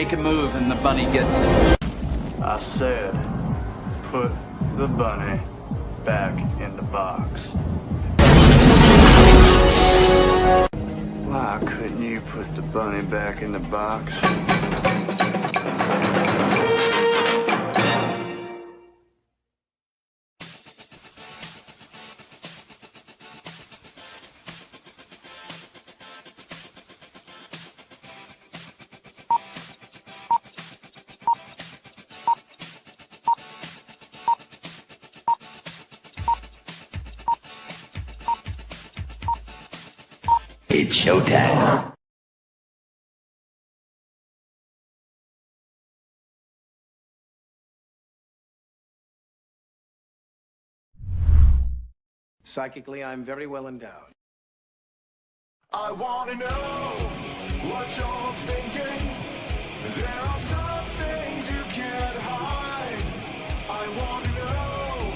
make a move and the bunny gets it. I said, put the bunny back in the box. Why couldn't you put the bunny back in the box? It's showtime. Psychically, I'm very well endowed. I wanna know what you're thinking. There are some things you can't hide. I wanna know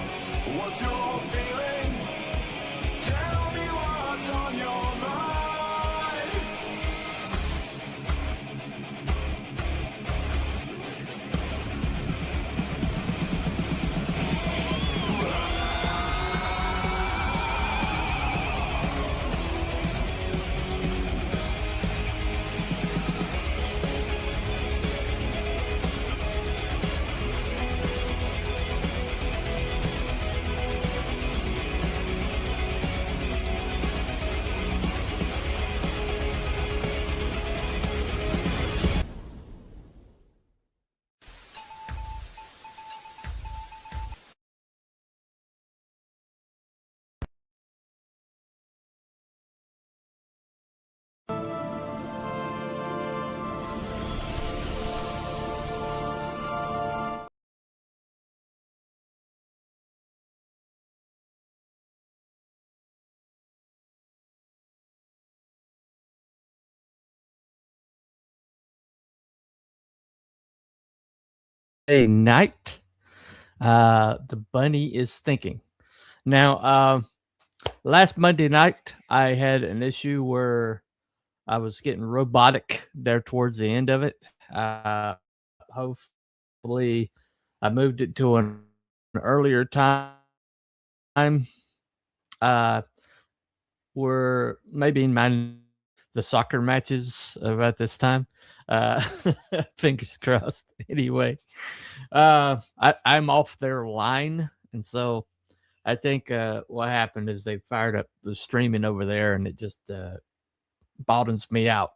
what you're feeling. Tell me what's on your mind. Night. The bunny is thinking. Now, last Monday night, I had an issue where I was getting robotic there towards the end of it. Hopefully, I moved it to an earlier time. We're maybe in the soccer matches about this time. Fingers crossed. Anyway, I'm off their line, and so I think what happened is they fired up the streaming over there, and it just bottoms me out.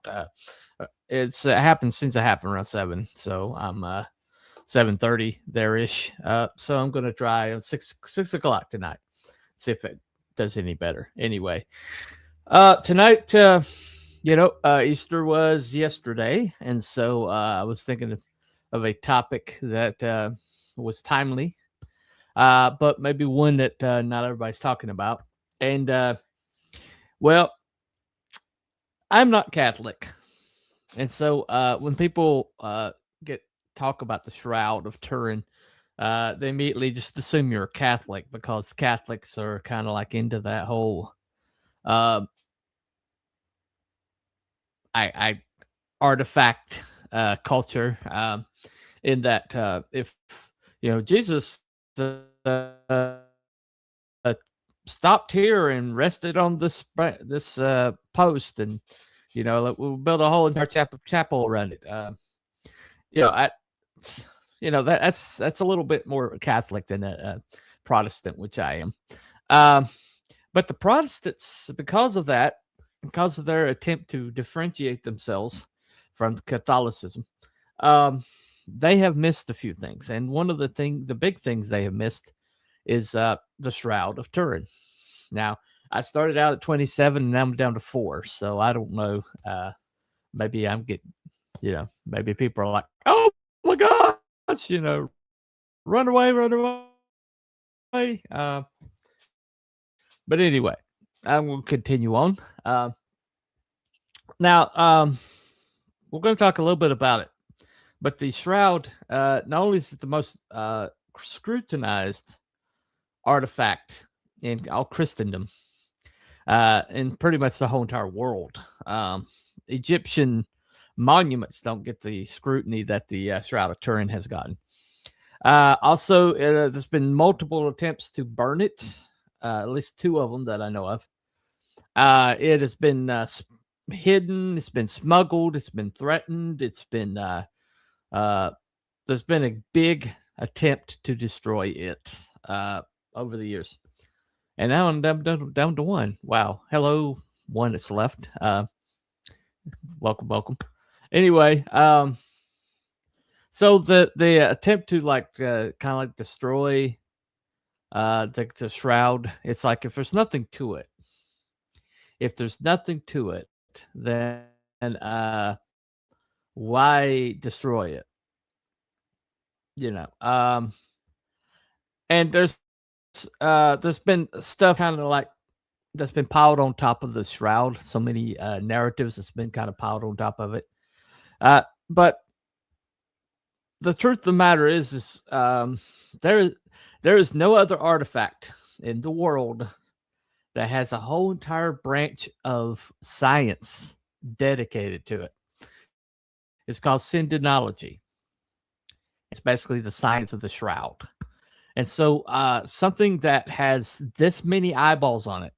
It's happened since it happened around 7, so I'm 7:30 there ish. So I'm gonna try 6 o'clock tonight. See if it does any better. Anyway, tonight, Easter was yesterday, and so I was thinking of a topic that was timely, but maybe one that not everybody's talking about. And well, I'm not Catholic, and so when people talk about the Shroud of Turin, they immediately just assume you're a Catholic because Catholics are kind of like into that whole um, I artifact culture, in that if Jesus uh, uh, stopped here and rested on this post, and like, we'll build a whole entire chapel around it. I that's a little bit more Catholic than a Protestant, which I am. Um, but the Protestants, because of their attempt to differentiate themselves from Catholicism, um, they have missed a few things. And one of the big things they have missed is the Shroud of Turin. Now, I started out at 27 and now I'm down to 4. So I don't know. Maybe I'm getting, maybe people are like, oh my gosh, run away, run away. But anyway, I'm going to continue on. Now, we're going to talk a little bit about it. But the Shroud, not only is it the most scrutinized artifact in all Christendom, in pretty much the whole entire world. Egyptian monuments don't get the scrutiny that the Shroud of Turin has gotten. Also, there's been multiple attempts to burn it, at least 2 of them that I know of. It has been hidden, it's been smuggled, it's been threatened, it's been there's been a big attempt to destroy it over the years. And now I'm down to 1. Wow. Hello, 1 that's left. Welcome. Anyway, so the attempt to kind of like destroy the Shroud, it's like if there's nothing to it, then why destroy it? And there's been stuff kind of like that's been piled on top of the Shroud. So many narratives that's been kind of piled on top of it. But the truth of the matter is there is no other artifact in the world that has a whole entire branch of science dedicated to it. It's called syndenology. It's basically the science of the Shroud. And so something that has this many eyeballs on it,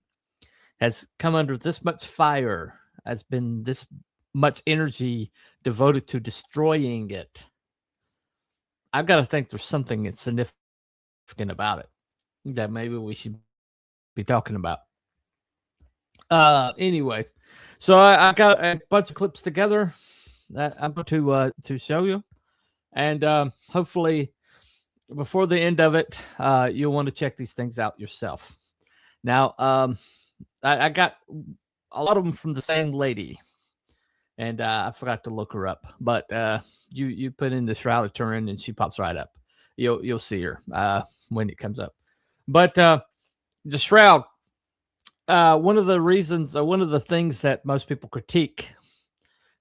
has come under this much fire, has been this much energy devoted to destroying it, I've got to think there's something significant about it that maybe we should be talking about. Anyway, so I got a bunch of clips together that I'm going to show you, and hopefully before the end of it, you'll want to check these things out yourself. Now, I got a lot of them from the same lady, and I forgot to look her up, but you put in the Shroud of Turin and she pops right up. You'll see her when it comes up. But the Shroud, one of the reasons, or one of the things that most people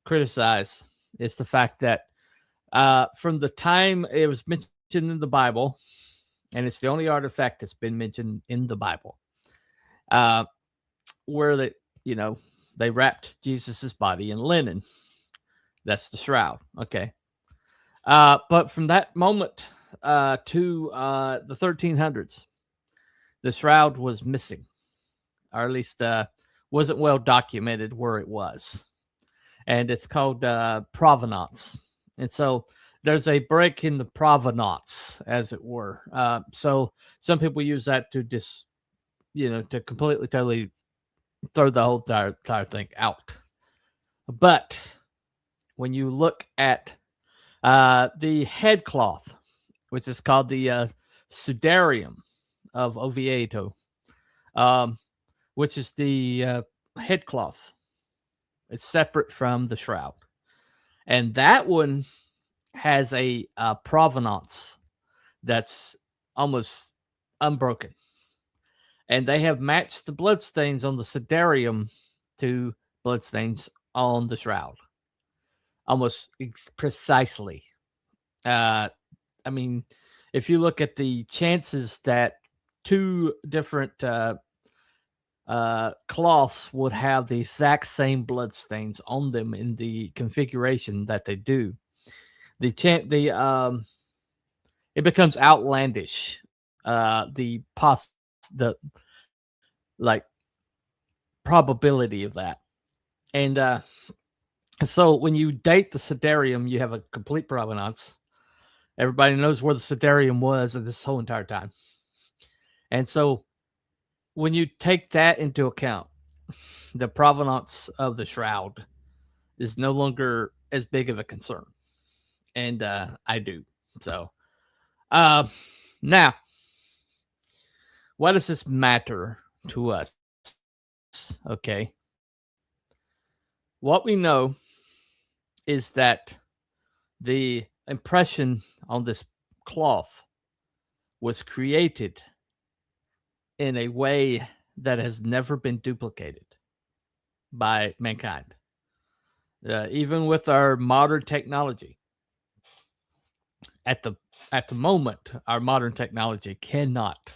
criticize, is the fact that from the time it was mentioned in the Bible, and it's the only artifact that's been mentioned in the Bible, where they wrapped Jesus's body in linen. That's the Shroud. Okay. But from that moment to the 1300s, the Shroud was missing, or at least wasn't well documented where it was. And it's called provenance. And so there's a break in the provenance, as it were. So some people use that to to completely, totally throw the whole entire thing out. But when you look at the headcloth, which is called the sudarium of Oviedo, which is the headcloth, it's separate from the Shroud. And that one has a provenance that's almost unbroken. And they have matched the bloodstains on the sudarium to bloodstains on the Shroud, almost precisely. I mean, if you look at the chances that 2 different cloths would have the exact same bloodstains on them in the configuration that they do, it becomes outlandish. The probability of that. And so when you date the sudarium, you have a complete provenance. Everybody knows where the sudarium was at this whole entire time. And so when you take that into account, the provenance of the Shroud is no longer as big of a concern. And I do. So now, why does this matter to us? Okay. What we know is that the impression on this cloth was created in a way that has never been duplicated by mankind. Even with our modern technology, at the moment, our modern technology cannot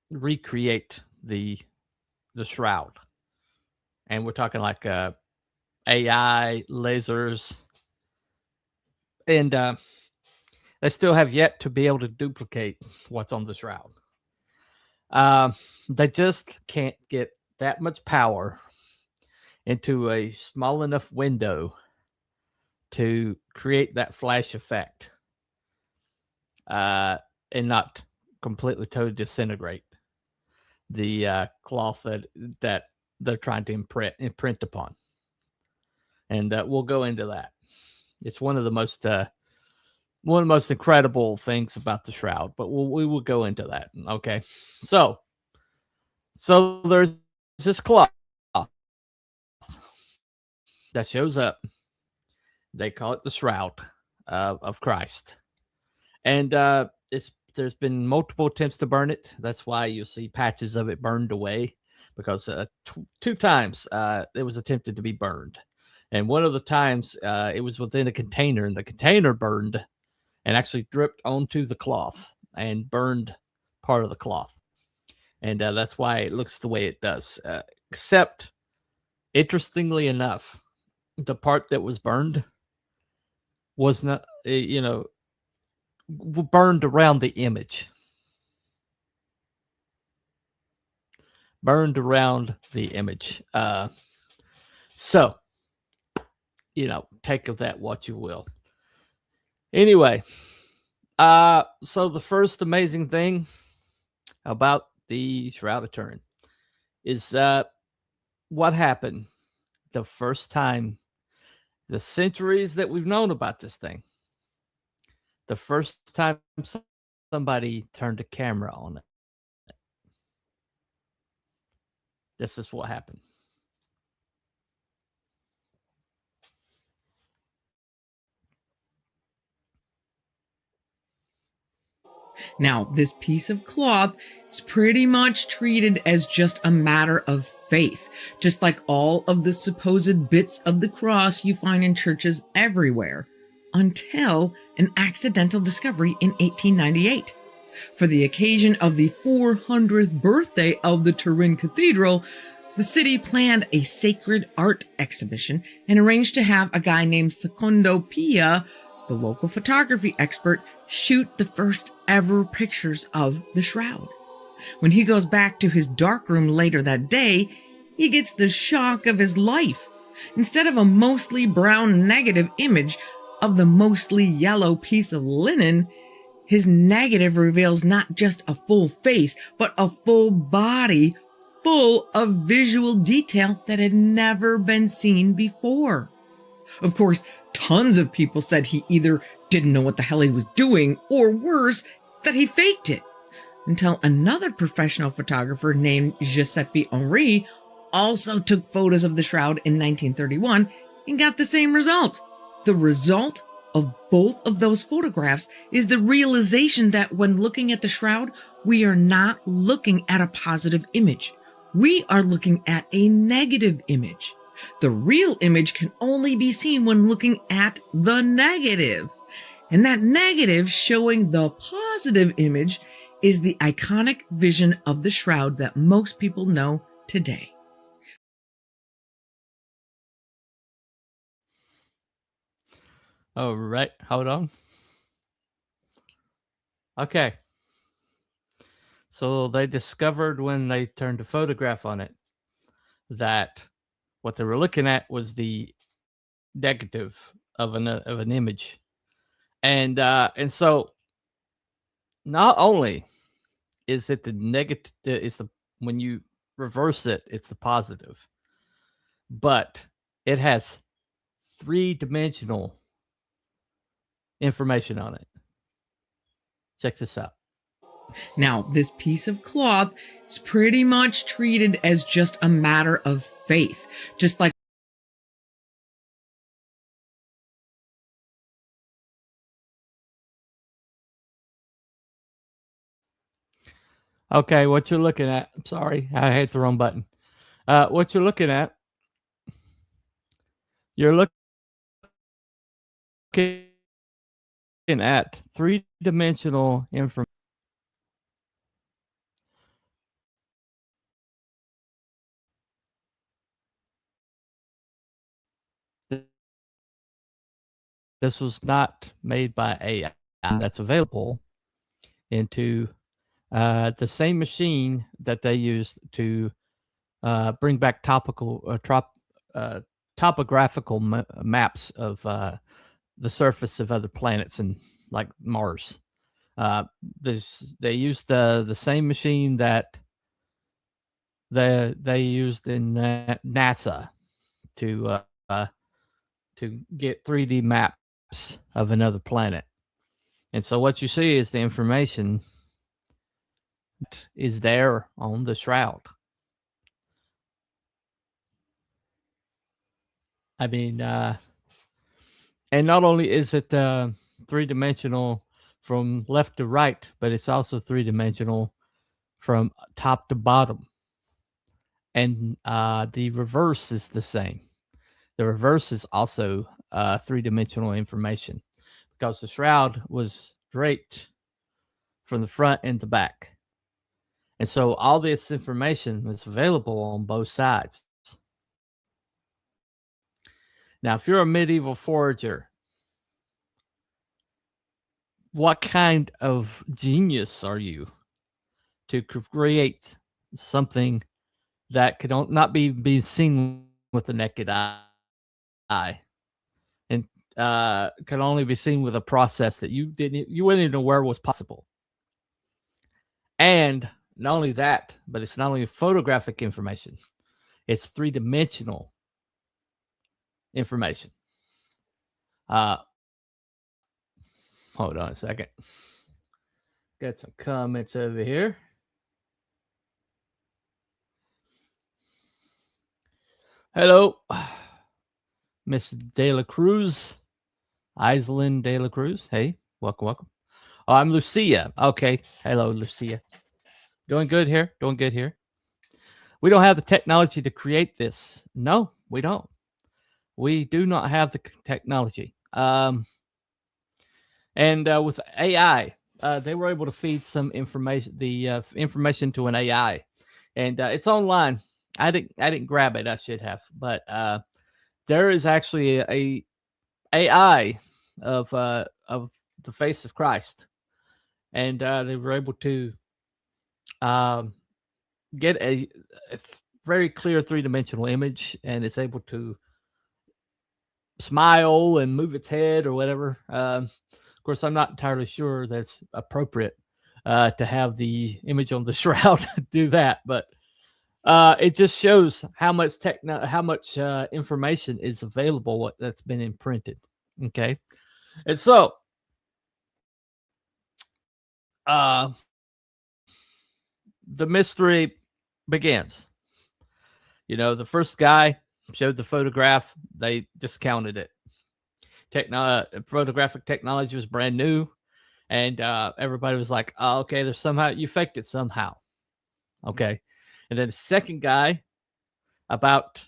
recreate the Shroud. And we're talking like AI, lasers, and they still have yet to be able to duplicate what's on the shroud. They just can't get that much power into a small enough window to create that flash effect and not completely totally disintegrate the cloth that they're trying to imprint upon. And we'll go into that. It's one of the most incredible things about the shroud, but we will go into that. Okay, so there's this cloth that shows up. They call it the Shroud of Christ, and there's been multiple attempts to burn it. That's why you'll see patches of it burned away, because two times it was attempted to be burned, and one of the times it was within a container, and the container burned and actually dripped onto the cloth and burned part of the cloth, and that's why it looks the way it does. Except, interestingly enough, the part that was burned was not, burned around the image. Burned around the image. So, take of that what you will. Anyway, so the first amazing thing about the Shroud of Turin is what happened the first time, the centuries that we've known about this thing, the first time somebody turned a camera on it. This is what happened. Now, this piece of cloth is pretty much treated as just a matter of faith, just like all of the supposed bits of the cross you find in churches everywhere, until an accidental discovery in 1898. For the occasion of the 400th birthday of the Turin Cathedral, the city planned a sacred art exhibition and arranged to have a guy named Secondo Pia, the local photography expert, shoot the first ever pictures of the shroud. When he goes back to his darkroom later that day, he gets the shock of his life. Instead of a mostly brown negative image of the mostly yellow piece of linen, his negative reveals not just a full face, but a full body full of visual detail that had never been seen before. Of course, tons of people said he either didn't know what the hell he was doing, or worse, that he faked it. Until another professional photographer named Giuseppe Henri also took photos of the shroud in 1931 and got the same result. The result of both of those photographs is the realization that when looking at the shroud, we are not looking at a positive image. We are looking at a negative image. The real image can only be seen when looking at the negative. And that negative showing the positive image is the iconic vision of the shroud that most people know today. All right, hold on. Okay. So they discovered when they turned a photograph on it that what they were looking at was the negative of an image. And so not only is it the negative, is the when you reverse it, it's the positive, but it has 3-dimensional information on it. Check this out. Now, this piece of cloth is pretty much treated as just a matter of faith, just like Okay, what you're looking at, I'm sorry, I hit the wrong button. What you're looking at, you're looking at 3-dimensional information. this was not made by AI. That's available into the same machine that they used to bring back topographical maps of the surface of other planets and like Mars. They used the same machine that they used in NASA to get 3D maps of another planet. And so what you see is the information that is there on the shroud. I mean, and not only is it three-dimensional from left to right, but it's also three-dimensional from top to bottom. And the reverse is the same. The reverse is also three-dimensional information because the shroud was draped from the front and the back. And so all this information is available on both sides. Now, if you're a medieval forager, what kind of genius are you to create something that could not be seen with the naked eye and could only be seen with a process that you wouldn't even know where was possible? And not only that, but it's not only photographic information, it's three-dimensional information. Hold on a second. Got some comments over here. Hello, Miss De La Cruz, Iselin De La Cruz. Hey, welcome. Oh, I'm Lucia. Okay, hello, Lucia. Doing good here. We don't have the technology to create this. No, we don't. We do not have the technology. And with AI, they were able to feed some information, information to an AI, and it's online. I didn't grab it. I should have, but there is actually a AI of the face of Christ, and they were able to get a very clear three-dimensional image, and it's able to smile and move its head or whatever. Of course, I'm not entirely sure that's appropriate to have the image on the shroud do that, but it just shows how much information is available that's been imprinted. Okay, and so the mystery begins. You know, the first guy showed the photograph, they discounted it. Photographic technology was brand new, and everybody was like, oh, okay, there's somehow you faked it somehow. Okay. And then the second guy, about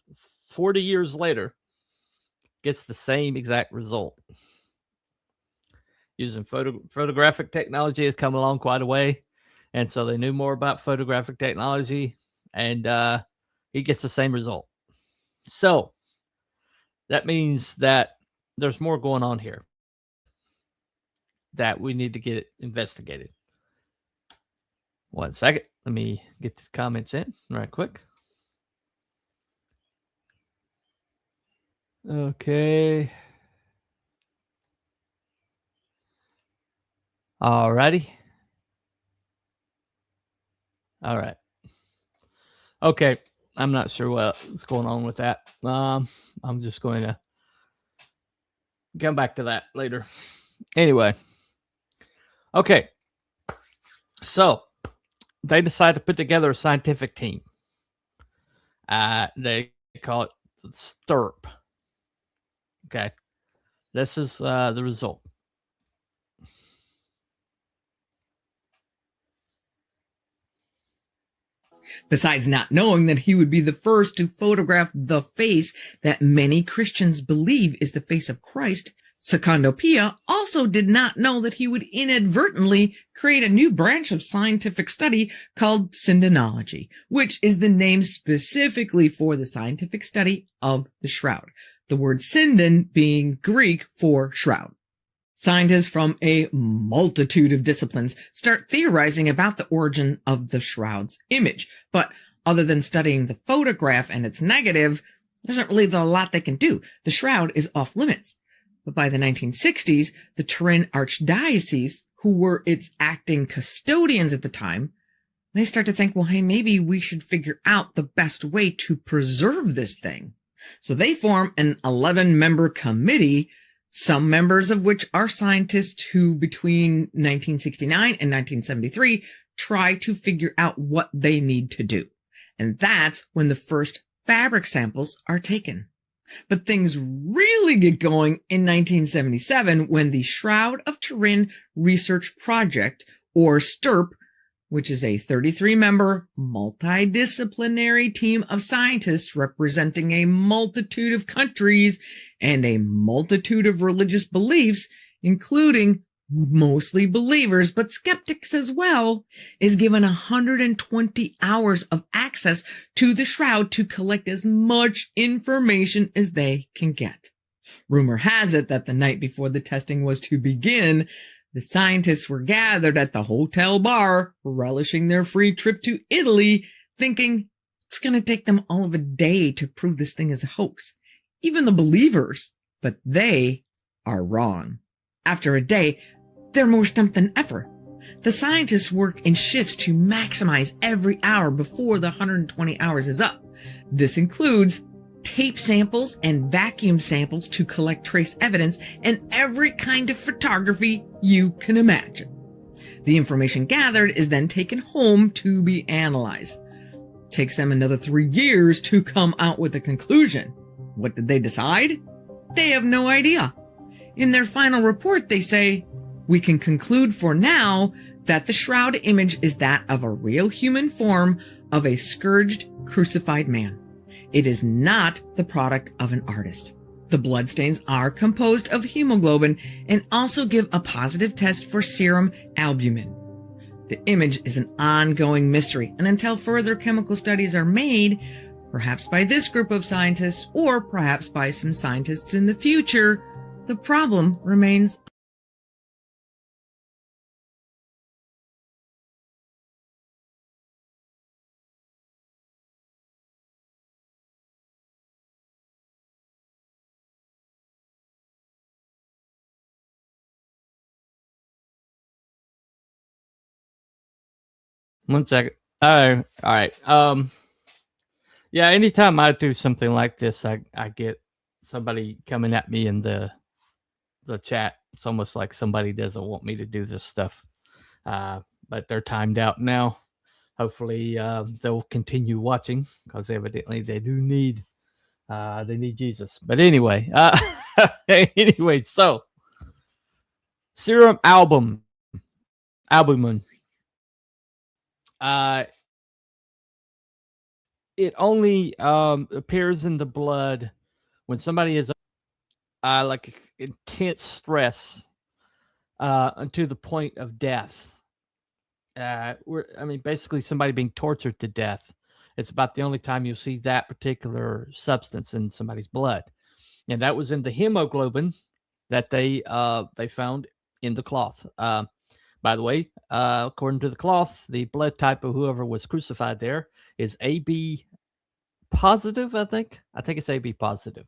40 years later, gets the same exact result. Using photographic technology has come along quite a way, and so they knew more about photographic technology, and he gets the same result. So that means that there's more going on here that we need to get it investigated. 1 second. Let me get these comments in right quick. Okay. Alrighty. All right. Okay. I'm not sure what's going on with that. I'm just going to come back to that later. Anyway. Okay. So they decide to put together a scientific team. They call it STIRP. Okay. This is the result. Besides not knowing that he would be the first to photograph the face that many Christians believe is the face of Christ, Secondo Pia also did not know that he would inadvertently create a new branch of scientific study called syndenology, which is the name specifically for the scientific study of the shroud. the word Sinden being Greek for shroud. Scientists from a multitude of disciplines start theorizing about the origin of the shroud's image. But other than studying the photograph and its negative, there isn't really a lot they can do. The shroud is off limits. But by the 1960s, the Turin Archdiocese, who were its acting custodians at the time, they start to think, well, hey, maybe we should figure out the best way to preserve this thing. So they form an 11-member committee, some members of which are scientists who between 1969 and 1973 try to figure out what they need to do. And that's when the first fabric samples are taken. But things really get going in 1977 when the Shroud of Turin Research Project, or STURP, which is a 33-member multidisciplinary team of scientists representing a multitude of countries and a multitude of religious beliefs, including mostly believers, but skeptics as well, is given 120 hours of access to the shroud to collect as much information as they can get. Rumor has it that the night before the testing was to begin, the scientists were gathered at the hotel bar, relishing their free trip to Italy, thinking it's going to take them all of a day to prove this thing is a hoax. Even the believers, but they are wrong. After a day, they're more stumped than ever. The scientists work in shifts to maximize every hour before the 120 hours is up. This includes tape samples and vacuum samples to collect trace evidence and every kind of photography you can imagine. The information gathered is then taken home to be analyzed. It takes them another 3 years to come out with a conclusion. What did they decide? They have no idea. In their final report, they say, "We can conclude for now that the shroud image is that of a real human form of a scourged, crucified man. It is not the product of an artist. The bloodstains are composed of hemoglobin and also give a positive test for serum albumin. The image is an ongoing mystery, and until further chemical studies are made, perhaps by this group of scientists or perhaps by some scientists in the future, the problem remains." One second. All right. Yeah, anytime I do something like this, I get somebody coming at me in the chat. It's almost like somebody doesn't want me to do this stuff. But they're timed out now. Hopefully they'll continue watching because evidently they do need Jesus. But anyway, so serum albumin. It only appears in the blood when somebody is like intense stress to the point of death. Basically somebody being tortured to death. It's about the only time you'll see that particular substance in somebody's blood. And that was in the hemoglobin that they found in the cloth. By the way, according to the cloth, the blood type of whoever was crucified there is AB positive, I think. I think it's AB positive.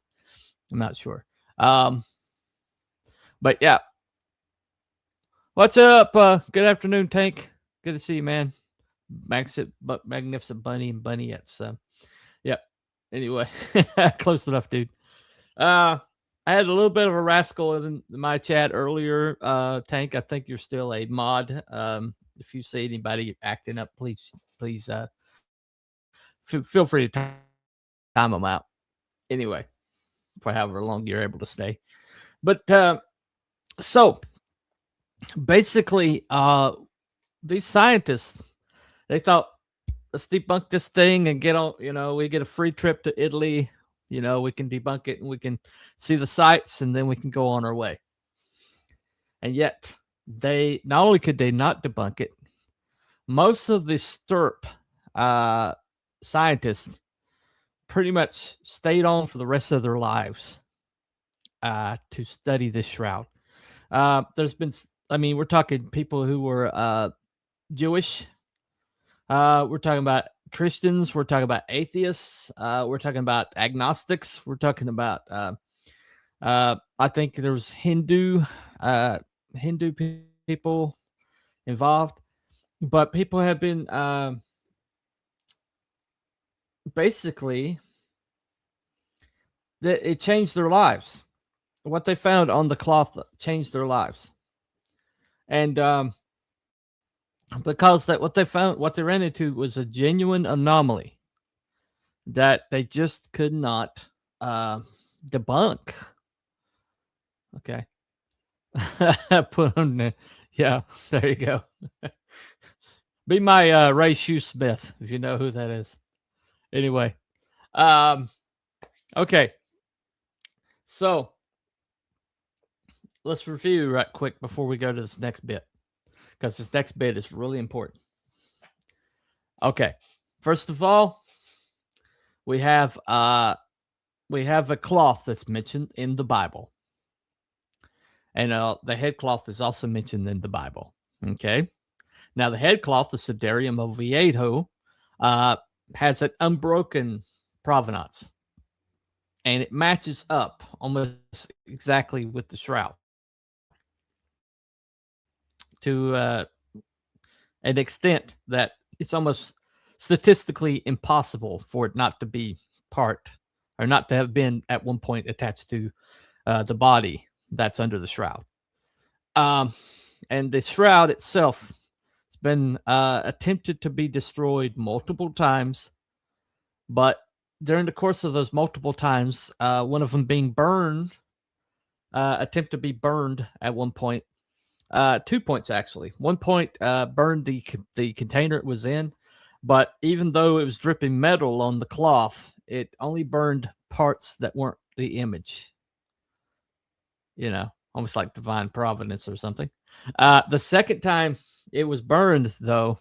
I'm not sure. But yeah. What's up? Good afternoon, Tank. Good to see you, man. Magnificent Bunny and Bunny-ettes. Yeah. Anyway, close enough, dude. I had a little bit of a rascal in my chat earlier. Tank, I think you're still a mod. If you see anybody acting up, please feel free to time them out. Anyway, for however long you're able to stay. But so basically, these scientists, they thought, let's debunk this thing and get on. We get a free trip to Italy. We can debunk it and we can see the sights and then we can go on our way. And yet, they not only could they not debunk it, most of the STURP scientists pretty much stayed on for the rest of their lives. to study this shroud. There's been, we're talking people who were Jewish. We're talking about Christians. We're talking about atheists. We're talking about agnostics. We're talking about, I think there was Hindu people involved, but people have been basically it changed their lives. What they found on the cloth changed their lives, and because what they ran into was a genuine anomaly that they just could not debunk. Okay. Put on there. Yeah, there you go. Be my Ray Shoesmith, if you know who that is. Anyway. Okay. So let's review right quick before we go to this next bit, because this next bit is really important. Okay. First of all, we have a cloth that's mentioned in the Bible. And the headcloth is also mentioned in the Bible. Okay. Now, the headcloth, the Siderium Oviedo, has an unbroken provenance. And it matches up almost exactly with the shroud to an extent that it's almost statistically impossible for it not to be part or not to have been at one point attached to the body that's under the shroud. And the shroud itself has been attempted to be destroyed multiple times, but during the course of those multiple times, one of them being burned, attempt to be burned at one point, 2 points actually. One point burned the container it was in, but even though it was dripping metal on the cloth, it only burned parts that weren't the image. You know, almost like divine providence or something. The second time it was burned, though,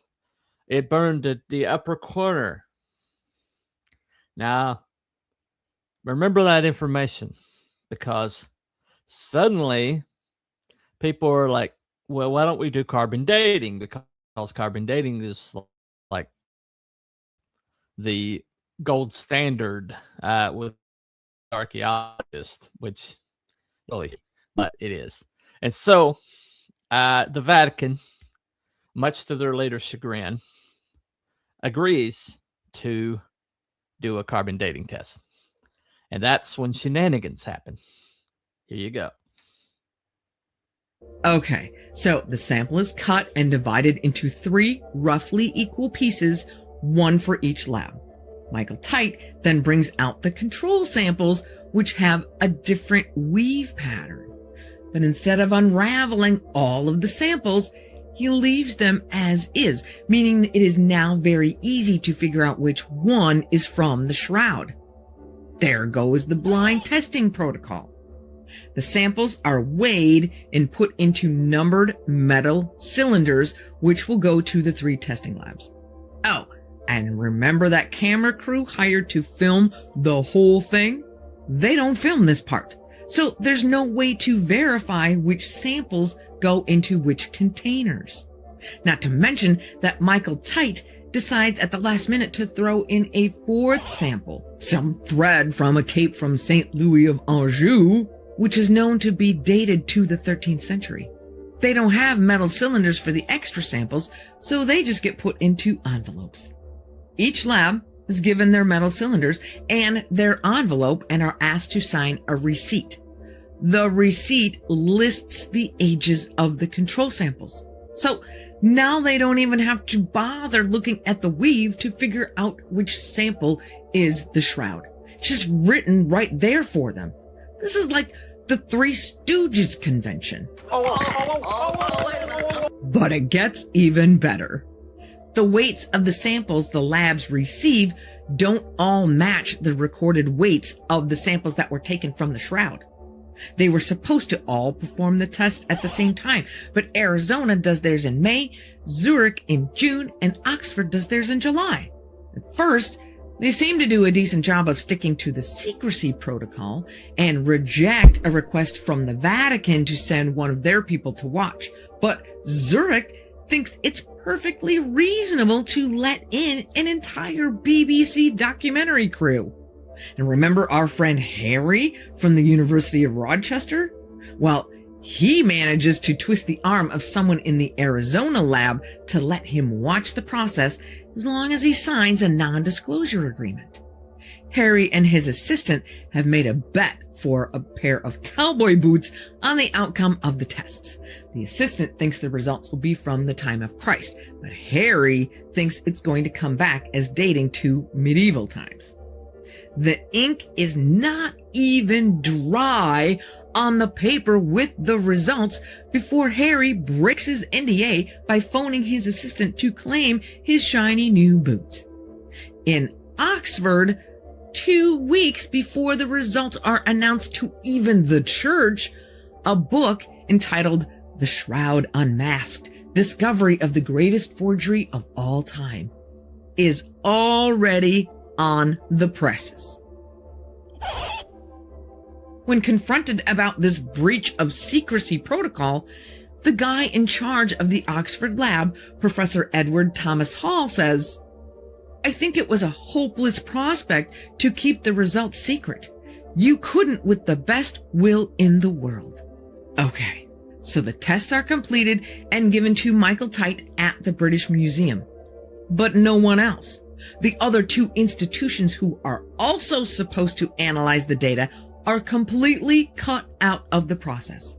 it burned the upper corner. Now, remember that information, because suddenly people are like, well, why don't we do carbon dating? Because carbon dating is like the gold standard with archaeologists, which really, but it is. And so the Vatican, much to their later chagrin, agrees to do a carbon dating test. And that's when shenanigans happen. Here you go. Okay, so the sample is cut and divided into 3 roughly equal pieces, one for each lab. Michael Tite then brings out the control samples, which have a different weave pattern. But instead of unraveling all of the samples, he leaves them as is, meaning it is now very easy to figure out which one is from the shroud. There goes the blind testing protocol. The samples are weighed and put into numbered metal cylinders, which will go to the 3 testing labs. Oh, and remember that camera crew hired to film the whole thing? They don't film this part. So there's no way to verify which samples go into which containers. Not to mention that Michael Tite decides at the last minute to throw in a 4th sample, some thread from a cape from St. Louis of Anjou, which is known to be dated to the 13th century. They don't have metal cylinders for the extra samples, so they just get put into envelopes. Each lab is given their metal cylinders and their envelope and are asked to sign a receipt. The receipt lists the ages of the control samples. So now they don't even have to bother looking at the weave to figure out which sample is the shroud. It's just written right there for them. This is like the Three Stooges convention. But it gets even better. The weights of the samples the labs receive don't all match the recorded weights of the samples that were taken from the shroud. They were supposed to all perform the test at the same time, but Arizona does theirs in May, Zurich in June, and Oxford does theirs in July. At first, They seem to do a decent job of sticking to the secrecy protocol and reject a request from the Vatican to send one of their people to watch. But Zurich thinks it's perfectly reasonable to let in an entire BBC documentary crew. And remember our friend Harry from the University of Rochester? Well, he manages to twist the arm of someone in the Arizona lab to let him watch the process as long as he signs a non-disclosure agreement. Harry and his assistant have made a bet for a pair of cowboy boots on the outcome of the tests. The assistant thinks the results will be from the time of Christ, but Harry thinks it's going to come back as dating to medieval times. The ink is not even dry on the paper with the results before Harry breaks his NDA by phoning his assistant to claim his shiny new boots. In Oxford, 2 weeks before the results are announced to even the church, a book entitled The Shroud Unmasked, Discovery of the Greatest Forgery of All Time, is already on the presses. When confronted about this breach of secrecy protocol, the guy in charge of the Oxford lab, Professor Edward Thomas Hall, says, "I think it was a hopeless prospect to keep the results secret. You couldn't with the best will in the world." Okay, so the tests are completed and given to Michael Tite at the British Museum, but no one else. The other 2 institutions who are also supposed to analyze the data are completely cut out of the process.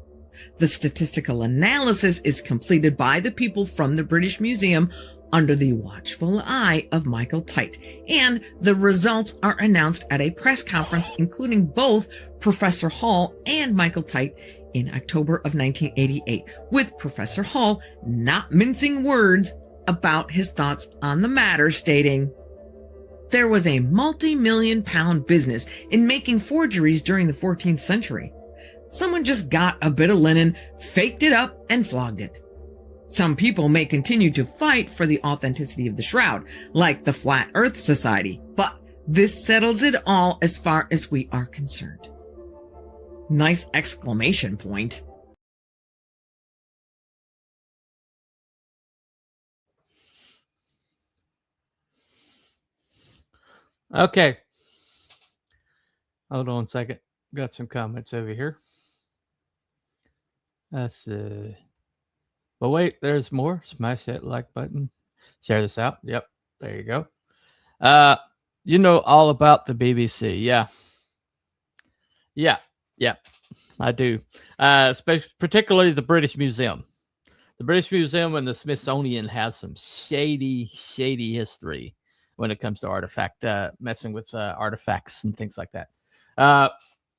The statistical analysis is completed by the people from the British Museum under the watchful eye of Michael Tite, and the results are announced at a press conference including both Professor Hall and Michael Tite in October of 1988, with Professor Hall not mincing words about his thoughts on the matter, stating, "There was a multi-million-pound business in making forgeries during the 14th century. Someone just got a bit of linen, faked it up, and flogged it. Some people may continue to fight for the authenticity of the shroud, like the Flat Earth Society, but this settles it all as far as we are concerned." Nice exclamation point. Okay. Hold on a second. Got some comments over here. That's but wait, there's more. Smash that like button. Share this out. Yep. There you go. You know all about the BBC. Yeah. Yeah, I do. Particularly the British Museum. The British Museum and the Smithsonian have some shady history when it comes to artifact, messing with artifacts and things like that.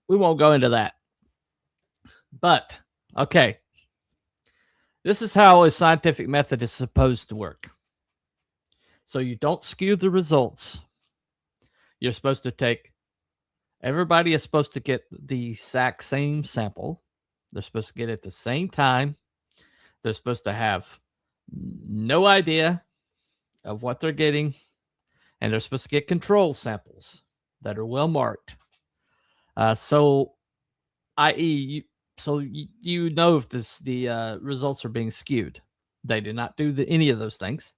We won't go into that. But, okay. This is how a scientific method is supposed to work. So you don't skew the results. You're supposed to take, everybody is supposed to get the exact same sample. They're supposed to get it at the same time. They're supposed to have no idea of what they're getting. And they're supposed to get control samples that are well marked. So, i.e., you know if the results are being skewed. They did not do any of those things.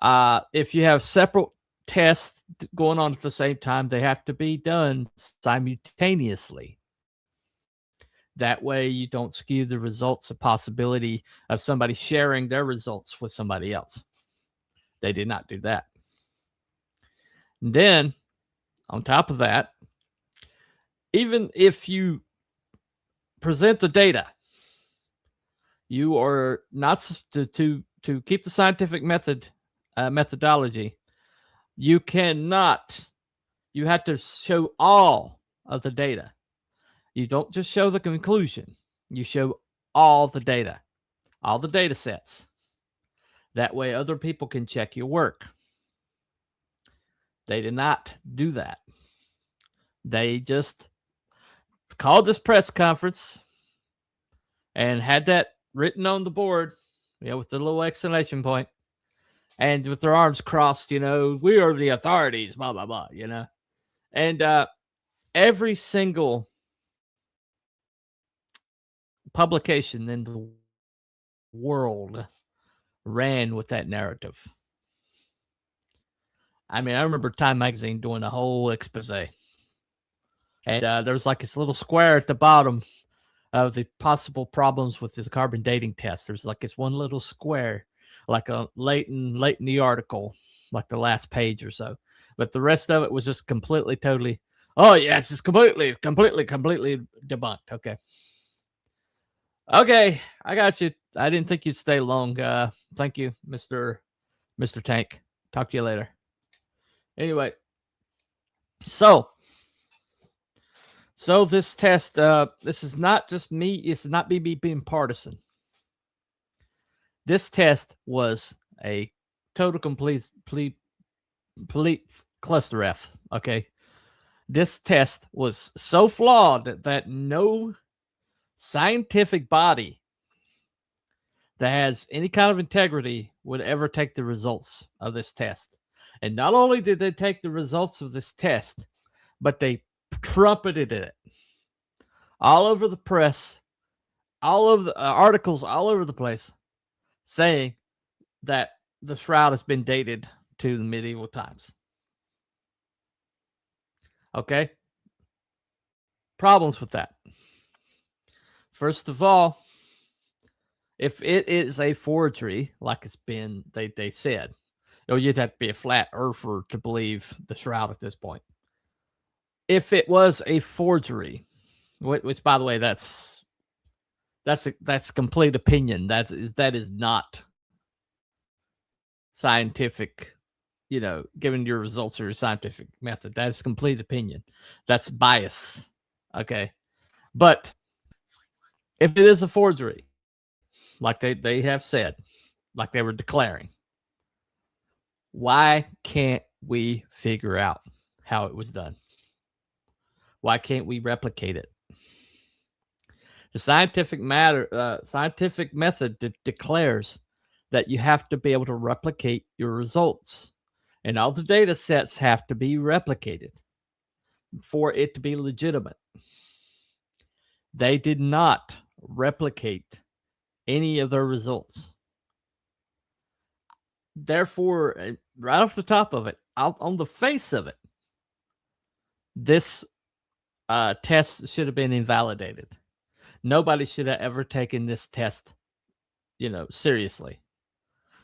If you have separate tests going on at the same time, they have to be done simultaneously. That way you don't skew the results, a possibility of somebody sharing their results with somebody else. They did not do that. And then, on top of that, even if you present the data, you are not to keep the scientific methodology. You have to show all of the data. You don't just show the conclusion. You show all the data sets. That way other people can check your work. They did not do that. They just called this press conference and had that written on the board, with the little exclamation point, and with their arms crossed, we are the authorities, blah, blah, blah, And every single publication in the world ran with that narrative. I mean, I remember Time Magazine doing a whole expose. And there's like this little square at the bottom of the possible problems with this carbon dating test. There's like this one little square, like a late in the article, like the last page or so. But the rest of it was just completely, totally, oh yeah, it's just completely debunked. Okay, I got you. I didn't think you'd stay long. Thank you, Mr. Tank. Talk to you later. Anyway, so this test, this is not just me. It's not me being partisan. This test was a total complete cluster F. Okay, this test was so flawed that no scientific body that has any kind of integrity would ever take the results of this test. And not only did they take the results of this test, but they trumpeted it all over the press, all over the articles, all over the place, saying that the Shroud has been dated to the medieval times. Okay? Problems with that. First of all, if it is a forgery, like it's been, they said, you'd have to be a flat earther to believe the Shroud at this point. If it was a forgery, which by the way, that's complete opinion. That is not scientific, given your results or your scientific method. That is complete opinion. That's bias. Okay. But if it is a forgery, like they have said, like they were declaring, why can't we figure out how it was done? Why can't we replicate it? The scientific method declares that you have to be able to replicate your results, and all the data sets have to be replicated for it to be legitimate. They did not replicate any of their results. Therefore, right off the top of it, on the face of it, this test should have been invalidated. Nobody should have ever taken this test, seriously.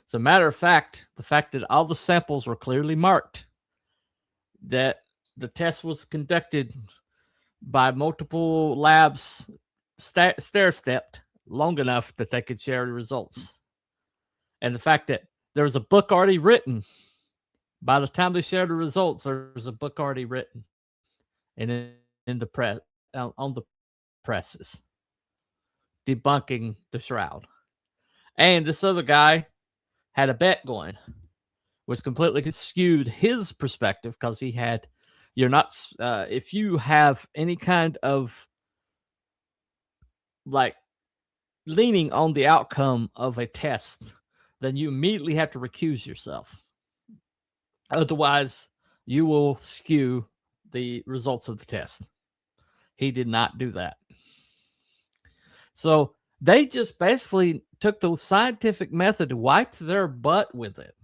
As a matter of fact, the fact that all the samples were clearly marked, that the test was conducted by multiple labs, stair-stepped long enough that they could share the results. And the fact that there was a book already written, by the time they shared the results, there's a book already written in the press, on the presses, debunking the Shroud. And this other guy had a bet going, was completely skewed his perspective, because he had, if you have any kind of like leaning on the outcome of a test, then you immediately have to recuse yourself. Otherwise, you will skew the results of the test. He did not do that. So they just basically took the scientific method, wiped their butt with it,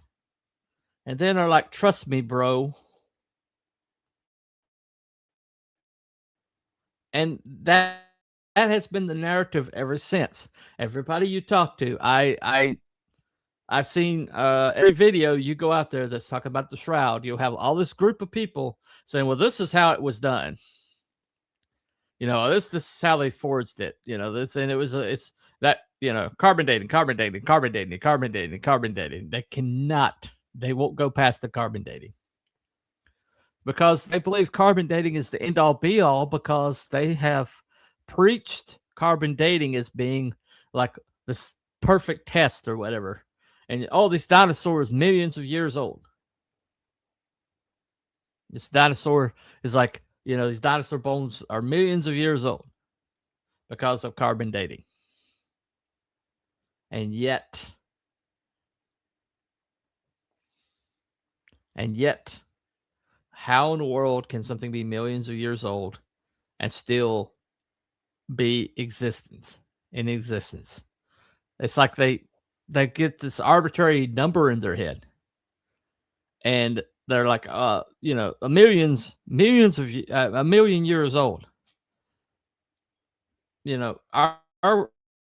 and then are like, trust me, bro. And that has been the narrative ever since. Everybody you talk to, I've seen every video you go out there that's talking about the Shroud, you'll have all this group of people saying, well, this is how it was done. This is how they forged it. This, and it's that, carbon dating. They won't go past the carbon dating, because they believe carbon dating is the end all be all, because they have preached carbon dating as being like this perfect test or whatever. And all these dinosaurs, millions of years old. This dinosaur is like, these dinosaur bones are millions of years old because of carbon dating. And yet, And yet, how in the world can something be millions of years old and still be in existence? It's like they get this arbitrary number in their head, and they're like, a million years old.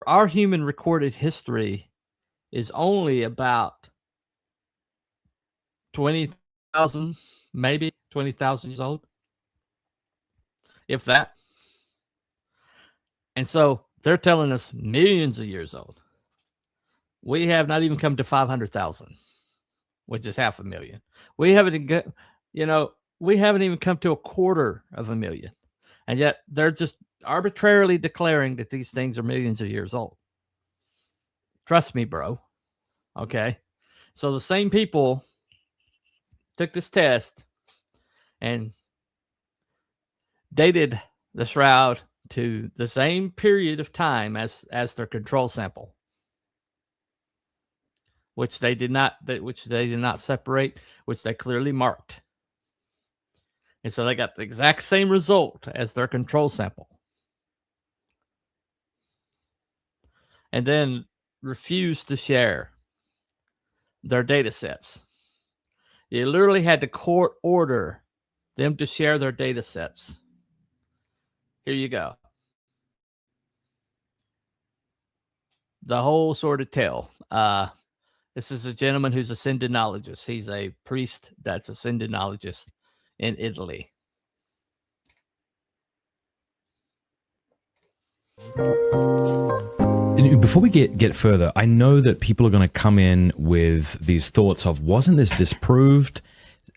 Our human recorded history is only about 20,000, maybe 20,000 years old, if that. And so they're telling us millions of years old. We have not even come to 500,000, which is 500,000. We haven't even come to 250,000. And yet they're just arbitrarily declaring that these things are millions of years old. Trust me, bro. Okay. So the same people took this test and dated the Shroud to the same period of time as their control sample, which they did not separate, which they clearly marked. And so they got the exact same result as their control sample. And then refused to share their data sets. You literally had to court order them to share their data sets. Here you go. The whole sort of tale. This is a gentleman who's a syndenologist. He's a priest that's a syndenologist in Italy. Before we get further, I know that people are going to come in with these thoughts of, wasn't this disproved?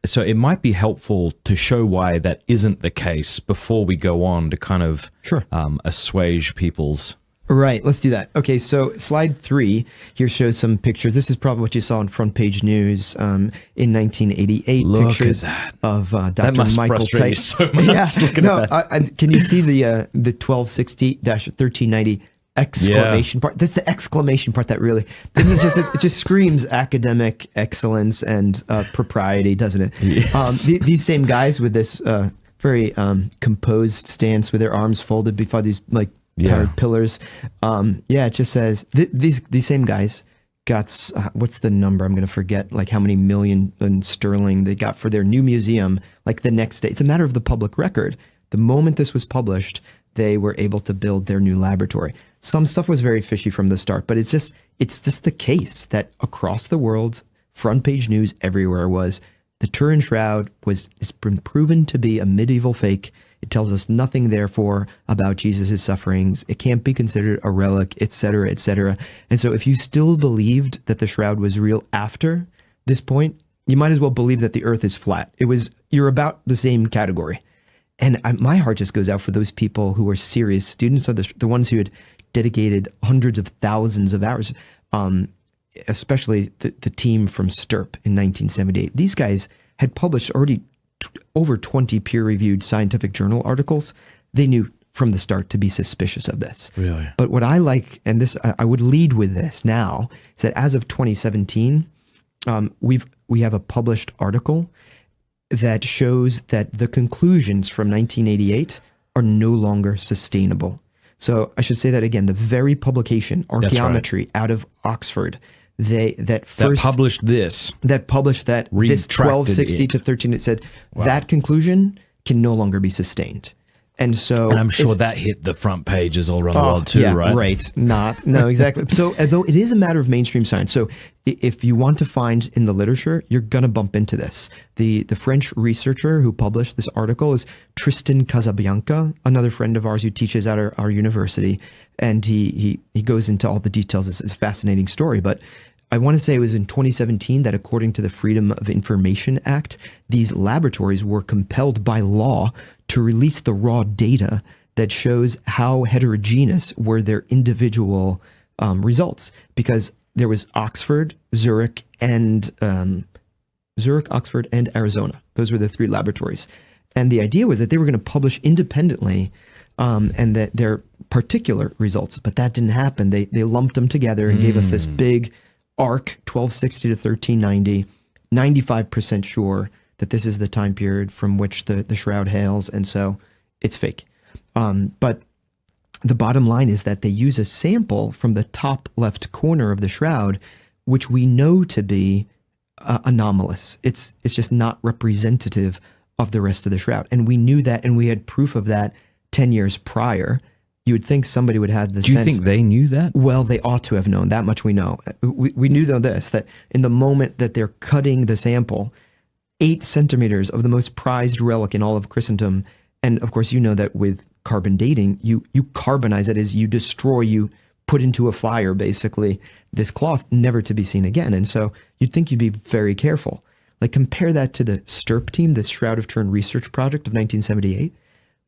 So it might be helpful to show why that isn't the case before we go on to kind of assuage people's... Right, let's do that. Okay, so slide 3 here shows some pictures. This is probably what you saw on Front Page News in 1988. Look pictures at that. Of Dr. That must Michael frustrate you so much. Yeah, can you see the 1260-1390 exclamation part? That's the exclamation part that really, it just screams academic excellence and propriety, doesn't it? Yes. These same guys with this very composed stance with their arms folded before these pillars. It just says these same guys got what's the number? I'm going to forget, like how many million in sterling they got for their new museum. Like the next day, it's a matter of the public record. The moment this was published, they were able to build their new laboratory. Some stuff was very fishy from the start, but it's just the case that across the world, Front Page News everywhere was the Turin Shroud it's been proven to be a medieval fake. It tells us nothing, therefore, about Jesus' sufferings. It can't be considered a relic, etc., etc. And so if you still believed that the Shroud was real after this point, you might as well believe that the earth is flat. You're about the same category. And my heart just goes out for those people who are serious students, are the ones who had dedicated hundreds of thousands of hours, especially the team from STIRP in 1978. These guys had published already over 20 peer-reviewed scientific journal articles. They knew from the start to be suspicious of this. Really? But what I like, and this I would lead with this now, is that as of 2017, we have a published article that shows that the conclusions from 1988 are no longer sustainable. So I should say that again, the very publication, Archaeometry, out of Oxford, that published this 1260 to 13, it said that conclusion can no longer be sustained. And I'm sure that hit the front pages all around the world too, right? Right. No, exactly. So although it is a matter of mainstream science, so if you want to find in the literature, you're going to bump into this. The French researcher who published this article is Tristan Casabianca, another friend of ours who teaches at our university. And he goes into all the details. It's a fascinating story. But I want to say it was in 2017 that according to the Freedom of Information Act, these laboratories were compelled by law to release the raw data that shows how heterogeneous were their individual results, because there was Oxford, Zurich, Oxford, and Arizona. Those were the 3 laboratories. And the idea was that they were going to publish independently and that their particular results, but that didn't happen. They lumped them together and gave us this big arc, 1260 to 1390. 95% sure that this is the time period from which the shroud hails, and so it's fake. But the bottom line is that they use a sample from the top left corner of the shroud, which we know to be anomalous. It's just not representative of the rest of the shroud. And we knew that, and we had proof of that 10 years prior. You would think somebody would have the sense. Do you think they knew that? Well, they ought to have known. That much we know. We knew though this, that in the moment that they're cutting the sample, 8 centimeters of the most prized relic in all of Christendom, and of course you know that with carbon dating, you carbonize it, as you destroy, you put into a fire basically this cloth, never to be seen again. And so you'd think you'd be very careful. Like, compare that to the STURP team, this Shroud of Turin research project of 1978.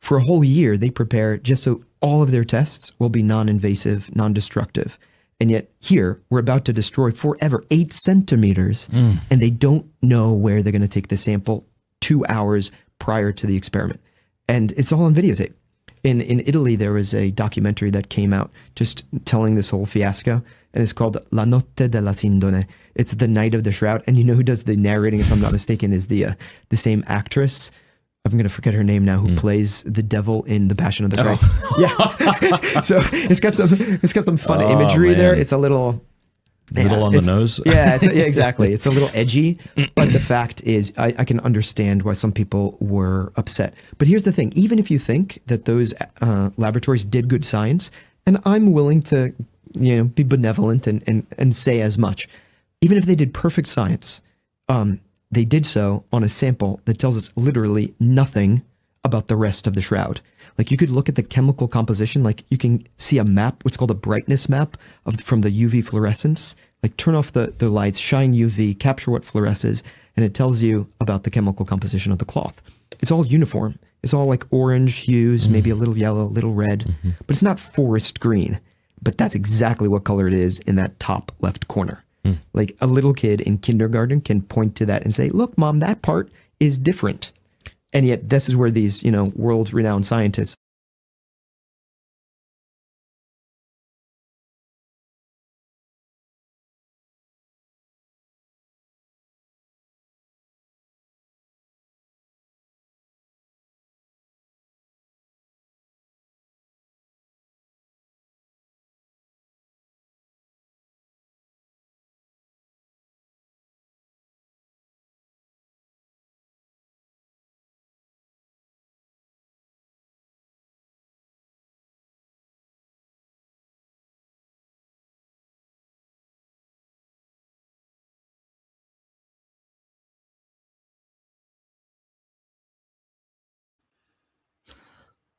For a whole year, they prepare just so all of their tests will be non-invasive, non-destructive. And yet here, we're about to destroy forever 8 centimeters, and they don't know where they're going to take the sample 2 hours prior to the experiment. And it's all on videotape. In Italy, there was a documentary that came out just telling this whole fiasco, and it's called La Notte della Sindone. It's the night of the shroud. And you know who does the narrating, if I'm not mistaken, is the same actress. I'm going to forget her name now, who plays the devil in The Passion of the Christ. Yeah. So it's got some fun imagery there. It's a little on the nose. Yeah, exactly. It's a little edgy, but the fact is I can understand why some people were upset. But here's the thing. Even if you think that those laboratories did good science, and I'm willing to be benevolent and say as much, even if they did perfect science, they did so on a sample that tells us literally nothing about the rest of the shroud. Like, you could look at the chemical composition, like you can see a map, what's called a brightness map from the UV fluorescence. Like, turn off the lights, shine UV, capture what fluoresces, and it tells you about the chemical composition of the cloth. It's all uniform. It's all like orange hues, maybe a little yellow, a little red, but it's not forest green. But that's exactly what color it is in that top left corner. Like, a little kid in kindergarten can point to that and say, look, Mom, that part is different. And yet this is where these, world-renowned scientists.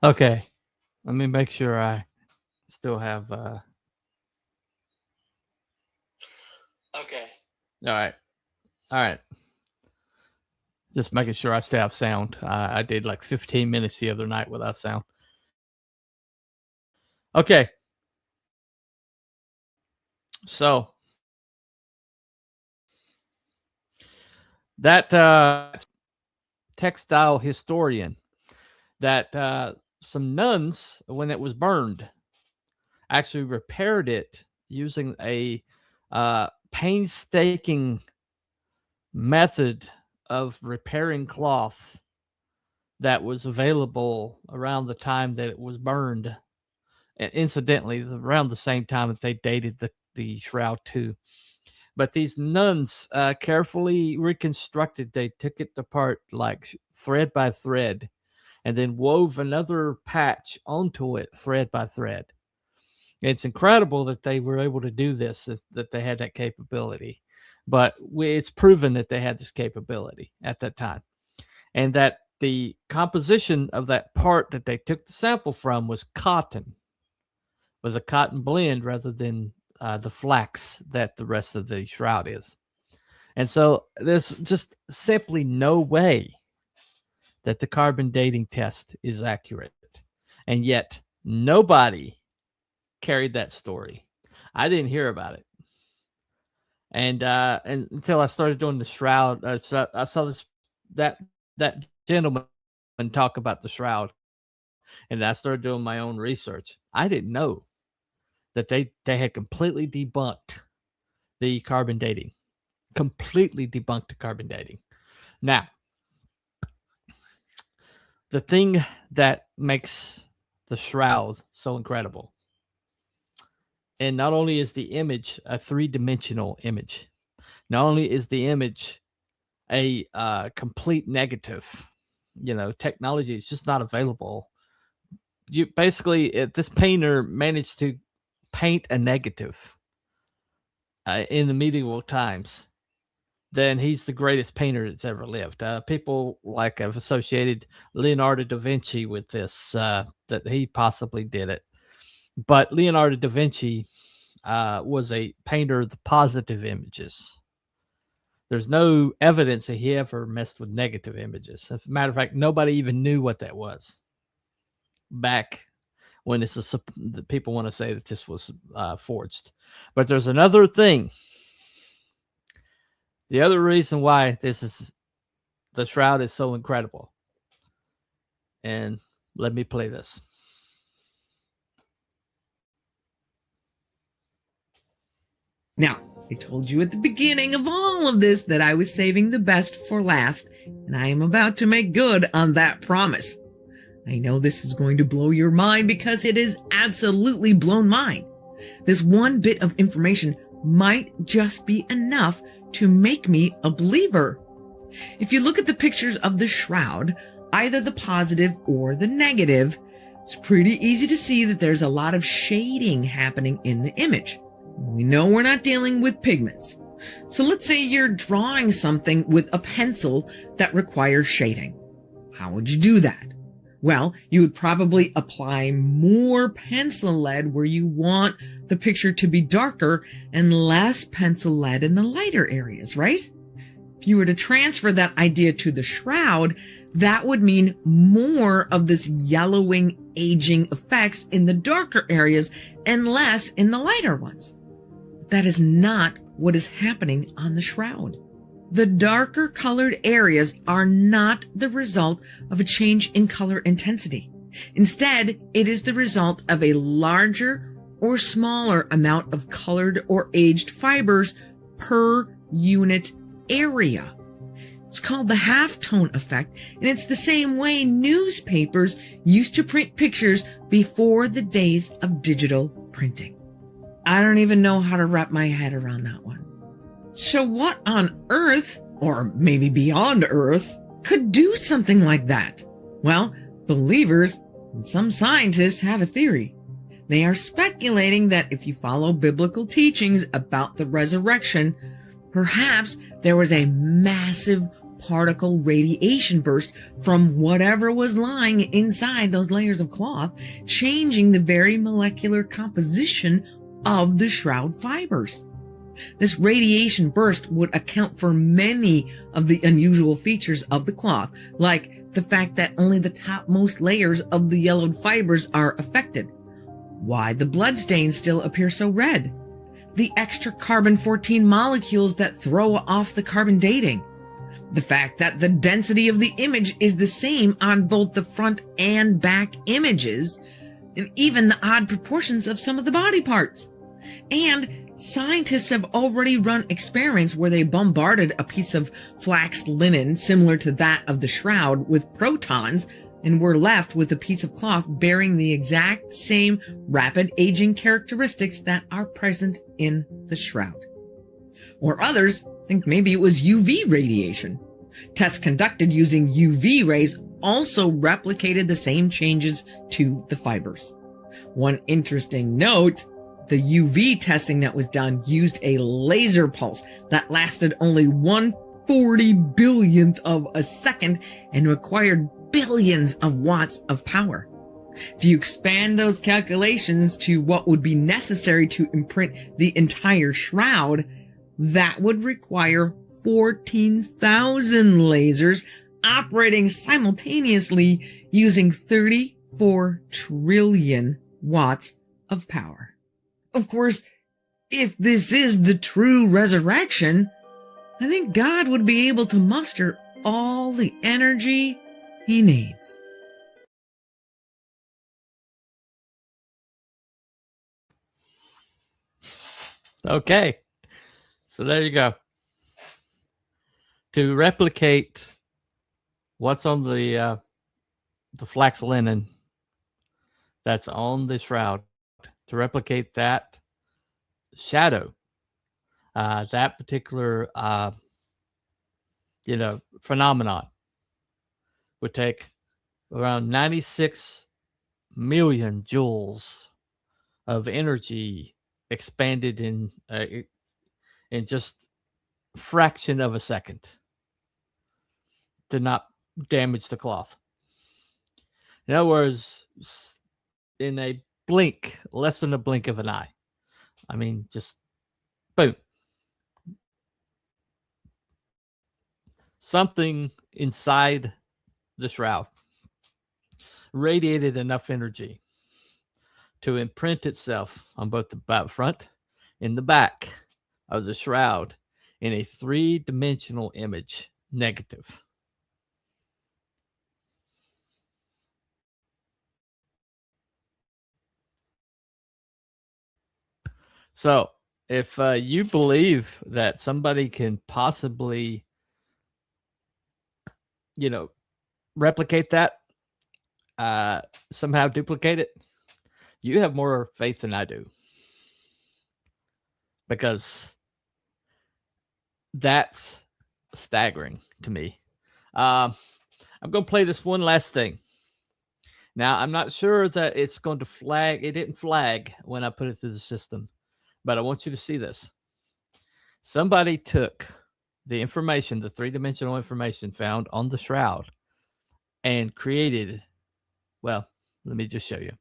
Okay, let me make sure I still have. Okay. All right. Just making sure I still have sound. I did like 15 minutes the other night without sound. Okay. So that textile historian, that some nuns, when it was burned, actually repaired it using a painstaking method of repairing cloth that was available around the time that it was burned. And incidentally, around the same time that they dated the shroud too. But these nuns carefully reconstructed. They took it apart like thread by thread, and then wove another patch onto it thread by thread. It's incredible that they were able to do this, that they had that capability. But it's proven that they had this capability at that time. And that the composition of that part that they took the sample from was cotton, was a cotton blend rather than the flax that the rest of the shroud is. And so there's just simply no way that the carbon dating test is accurate. And yet nobody carried that story. I didn't hear about it. And until I started doing the shroud, so I saw that gentleman talk about the shroud, and I started doing my own research. I didn't know that they had completely debunked the carbon dating completely debunked the carbon dating. Now, the thing that makes the Shroud so incredible, and not only is the image a three-dimensional image, not only is the image a complete negative, technology is just not available. You basically, if this painter managed to paint a negative in the medieval times, then he's the greatest painter that's ever lived. People like have associated Leonardo da Vinci with this, that he possibly did it. But Leonardo da Vinci was a painter of the positive images. There's no evidence that he ever messed with negative images. As a matter of fact, nobody even knew what that was back when the people want to say that this was forged. But there's another thing. The other reason why the Shroud is so incredible. And let me play this. Now, I told you at the beginning of all of this that I was saving the best for last, and I am about to make good on that promise. I know this is going to blow your mind because it is absolutely blown mine. This one bit of information might just be enough to make me a believer. If you look at the pictures of the Shroud, either the positive or the negative, it's pretty easy to see that there's a lot of shading happening in the image. We know we're not dealing with pigments. So let's say you're drawing something with a pencil that requires shading. How would you do that? Well, you would probably apply more pencil lead where you want the picture to be darker and less pencil lead in the lighter areas, right? If you were to transfer that idea to the Shroud, that would mean more of this yellowing, aging effects in the darker areas and less in the lighter ones. But that is not what is happening on the Shroud. The darker colored areas are not the result of a change in color intensity. Instead, it is the result of a larger or smaller amount of colored or aged fibers per unit area. It's called the halftone effect, and it's the same way newspapers used to print pictures before the days of digital printing. I don't even know how to wrap my head around that one. So what on earth, or maybe beyond Earth, could do something like that? Well, believers and some scientists have a theory. They are speculating that if you follow biblical teachings about the resurrection, perhaps there was a massive particle radiation burst from whatever was lying inside those layers of cloth, changing the very molecular composition of the Shroud fibers. This radiation burst would account for many of the unusual features of the cloth, like the fact that only the topmost layers of the yellowed fibers are affected, why the bloodstains still appear so red, the extra carbon-14 molecules that throw off the carbon dating, the fact that the density of the image is the same on both the front and back images, and even the odd proportions of some of the body parts. And scientists have already run experiments where they bombarded a piece of flax linen similar to that of the Shroud with protons and were left with a piece of cloth bearing the exact same rapid aging characteristics that are present in the Shroud. Or others think maybe it was UV radiation. Tests conducted using UV rays also replicated the same changes to the fibers. One interesting note, the UV testing that was done used a laser pulse that lasted only 1/40 billionth of a second and required billions of watts of power. If you expand those calculations to what would be necessary to imprint the entire Shroud, that would require 14,000 lasers operating simultaneously using 34 trillion watts of power. Of course, if this is the true resurrection, I think God would be able to muster all the energy he needs. Okay. So there you go. to replicate what's on the flax linen that's on the shroud, to replicate that shadow, that particular phenomenon would take around 96 million joules of energy expanded in just a fraction of a second to not damage the cloth. In other words, in a blink, less than a blink of an eye. I mean, just boom. Something inside the shroud radiated enough energy to imprint itself on both the front and the back of the shroud in a three-dimensional image, negative. So if you believe that somebody can possibly, replicate that, somehow duplicate it, you have more faith than I do. Because that's staggering to me. I'm going to play this one last thing. Now, I'm not sure that it's going to flag. It didn't flag when I put it through the system. But I want you to see this. Somebody took the information, the three-dimensional information found on the shroud, and created, well, let me just show you.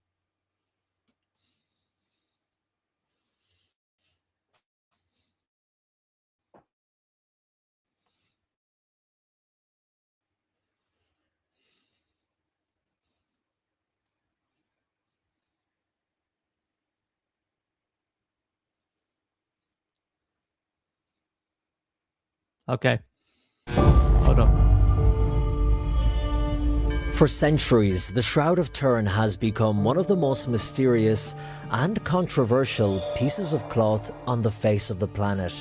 Okay. Hold on. For centuries, the Shroud of Turin has become one of the most mysterious and controversial pieces of cloth on the face of the planet.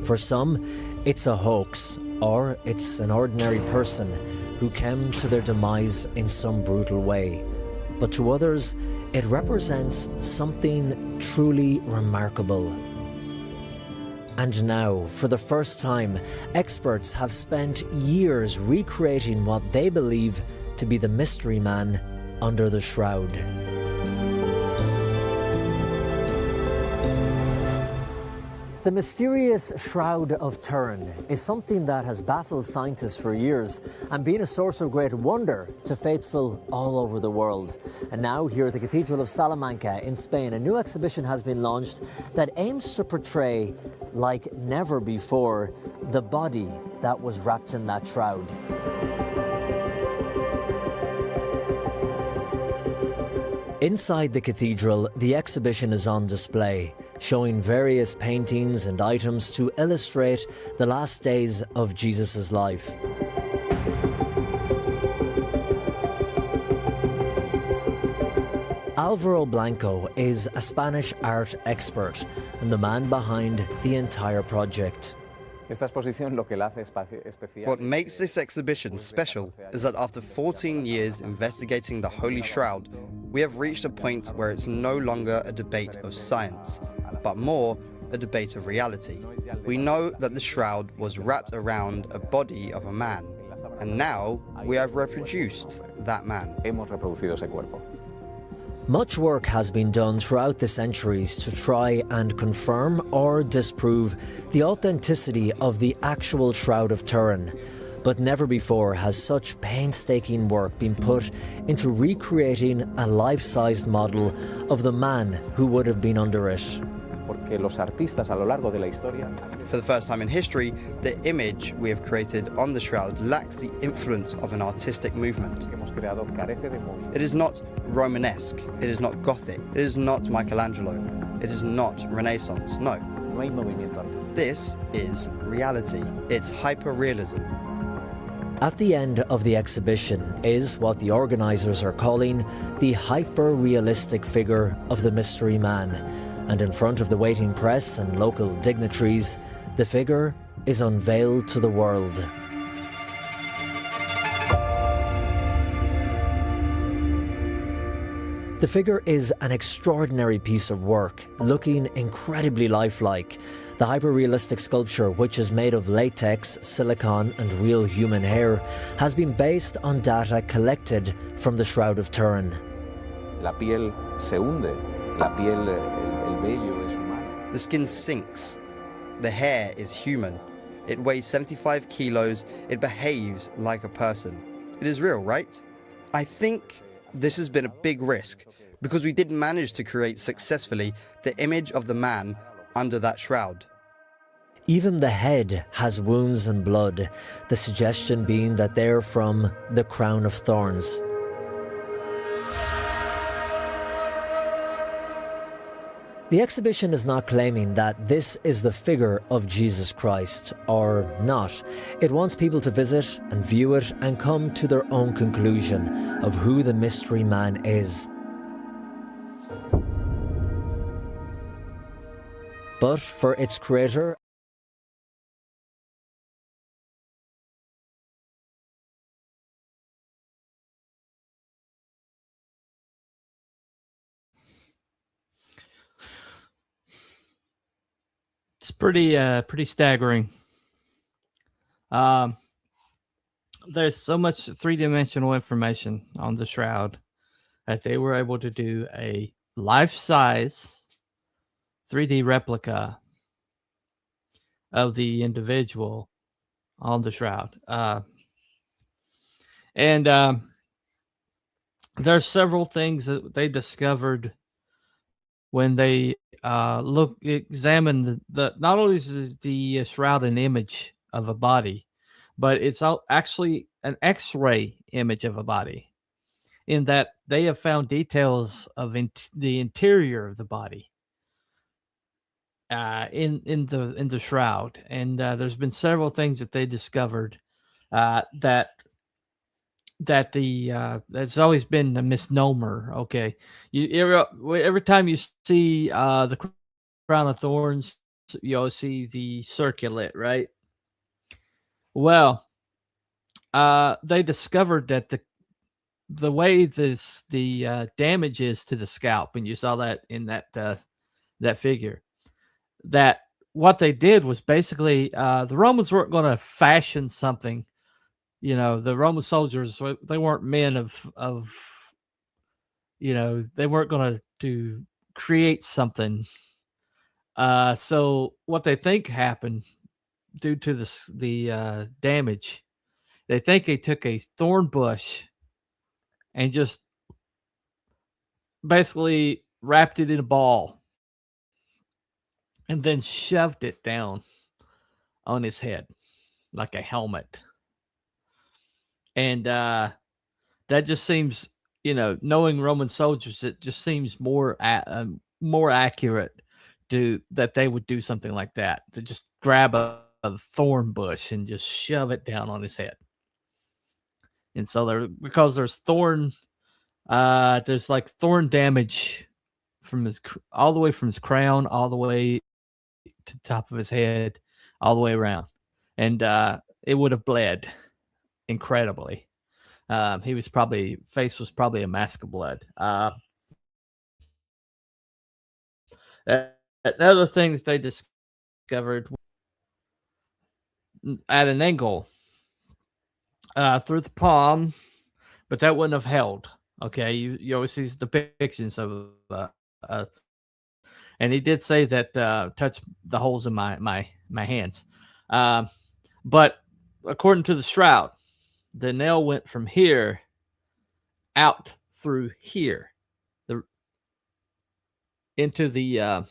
For some, it's a hoax, or it's an ordinary person who came to their demise in some brutal way. But to others, it represents something truly remarkable. And now, for the first time, experts have spent years recreating what they believe to be the mystery man under the shroud. The mysterious Shroud of Turin is something that has baffled scientists for years and been a source of great wonder to faithful all over the world. And now, here at the Cathedral of Salamanca in Spain, a new exhibition has been launched that aims to portray, like never before, the body that was wrapped in that shroud. Inside the cathedral, the exhibition is on display, showing various paintings and items to illustrate the last days of Jesus' life. Álvaro Blanco is a Spanish art expert and the man behind the entire project. What makes this exhibition special is that after 14 years investigating the Holy Shroud, we have reached a point where it's no longer a debate of science, but more a debate of reality. We know that the shroud was wrapped around a body of a man, and now we have reproduced that man. Much work has been done throughout the centuries to try and confirm or disprove the authenticity of the actual Shroud of Turin, but never before has such painstaking work been put into recreating a life-sized model of the man who would have been under it. For the first time in history, the image we have created on the shroud lacks the influence of an artistic movement. It is not Romanesque, it is not Gothic, it is not Michelangelo, it is not Renaissance, no. This is reality, it's hyper-realism. At the end of the exhibition is what the organisers are calling the hyper-realistic figure of the mystery man. And in front of the waiting press and local dignitaries, the figure is unveiled to the world. The figure is an extraordinary piece of work, looking incredibly lifelike. The hyper-realistic sculpture, which is made of latex, silicone and real human hair, has been based on data collected from the Shroud of Turin. La piel se hunde, la piel, el vello es humano. The skin sinks. The hair is human. It weighs 75 kilos. It behaves like a person. It is real, right? I think this has been a big risk because we did manage to create successfully the image of the man under that shroud. Even the head has wounds and blood, the suggestion being that they're from the crown of thorns. The exhibition is not claiming that this is the figure of Jesus Christ, or not. It wants people to visit and view it and come to their own conclusion of who the mystery man is. But for its creator, it's pretty staggering. There's so much three-dimensional information on the shroud that they were able to do a life-size 3D replica of the individual on the shroud. And there's several things that they discovered when they examined the not only is the shroud an image of a body, but it's actually an X-ray image of a body, in that they have found details of the interior of the body in the shroud, and there's been several things that they discovered that it's always been a misnomer. Okay, every time you see the crown of thorns, you always see the circlet, right? Well, they discovered that the way the damage is to the scalp, and you saw that in that figure, that what they did was basically the Romans weren't going to fashion something. You know, the Roman soldiers, they weren't men of they weren't going to create something. So what they think happened due to the damage, they think they took a thorn bush and just basically wrapped it in a ball and then shoved it down on his head like a helmet. And that just seems, knowing Roman soldiers, it just seems more accurate that they would do something like that, to just grab a thorn bush and just shove it down on his head. And so because there's thorn damage from all the way from his crown all the way to the top of his head, all the way around, and it would have bled incredibly. Face was probably a mask of blood. Another thing that they discovered at an angle through the palm, but that wouldn't have held. Okay, you always see these depictions of and he did say that touch the holes in my hands, but according to the shroud, the nail went from here out through here, into the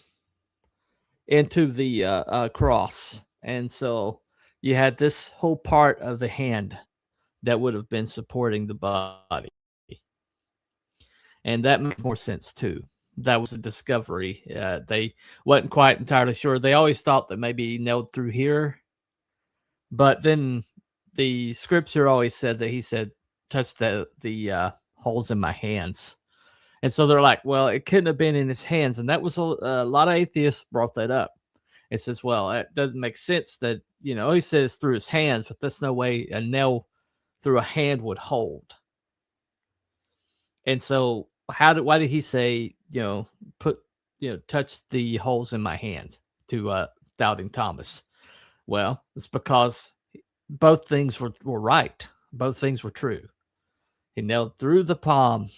cross, and so you had this whole part of the hand that would have been supporting the body, and that makes more sense too. That was a discovery. They wasn't quite entirely sure. They always thought that maybe he nailed through here, but then the scripture always said that he said, touch the holes in my hands. And so they're like, well, it couldn't have been in his hands. And that was a lot of atheists brought that up. It says, well, it doesn't make sense that, he says through his hands, but there's no way a nail through a hand would hold. And so why did he say, touch the holes in my hands to doubting Thomas? Well, it's because both things were right. Both things were true. He nailed through the palm,